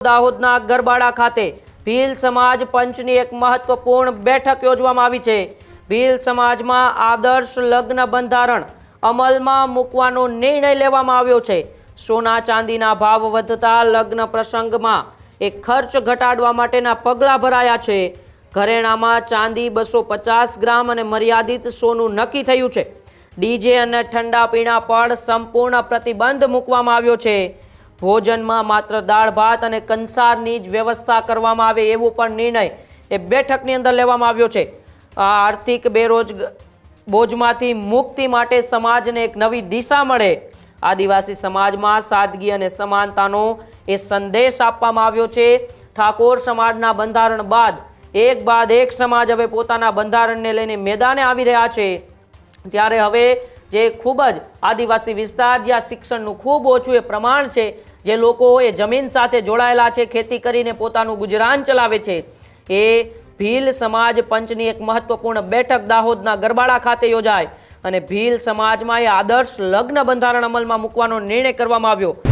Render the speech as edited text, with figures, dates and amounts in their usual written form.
દાહોદના ગરબાડા ખાતે ભીલ સમાજ પંચની એક મહત્વપૂર્ણ બેઠક યોજવામાં આવી છે। ભીલ સમાજમાં આદર્શ લગ્ન બંધારણ અમલમાં મૂકવાનો નિર્ણય લેવામાં આવ્યો છે। સોના ચાંદીના ભાવ વધતા લગ્ન પ્રસંગમાં એક ખર્ચ ઘટાડવા માટેના પગલાં ભરાયા છે। ઘરેણામાં ચાંદી 250 ગ્રામ અને મર્યાદિત સોનું નક્કી થયું છે। ડીજે અને ઠંડા પીણા પર સંપૂર્ણ પ્રતિબંધ મૂકવામાં આવ્યો છે। ભોજનમાં માત્ર દાળ ભાત અને કંસારની જ વ્યવસ્થા કરવામાં આવે એવો પણ નિર્ણય એ બેઠકની અંદર લેવામાં આવ્યો છે। આર્થિક બોજમાંથી મુક્તિ માટે સમાજને એક નવી દિશા મળે, આદિવાસી સમાજમાં સાદગી અને સમાનતાનો એ સંદેશ આપવામાં આવ્યો છે। ઠાકોર સમાજના બંધારણ બાદ એક સમાજ હવે પોતાના બંધારણને લઈને મેદાને આવી રહ્યા છે। ત્યારે હવે જે ખૂબ જ આદિવાસી વિસ્તાર જ્યાં શિક્ષણનું ખૂબ ઓછું એ પ્રમાણ છે, જે લોકો એ જમીન સાથે જોડાયેલા છે, ખેતી કરીને પોતાનું ગુજરાન ચલાવે છે, એ ભીલ સમાજ પંચની એક મહત્વપૂર્ણ બેઠક દાહોદના ગરબાડા ખાતે યોજાય અને ભીલ સમાજમાં એ આદર્શ લગ્ન બંધારણ અમલમાં મૂકવાનો નિર્ણય કરવામાં આવ્યો।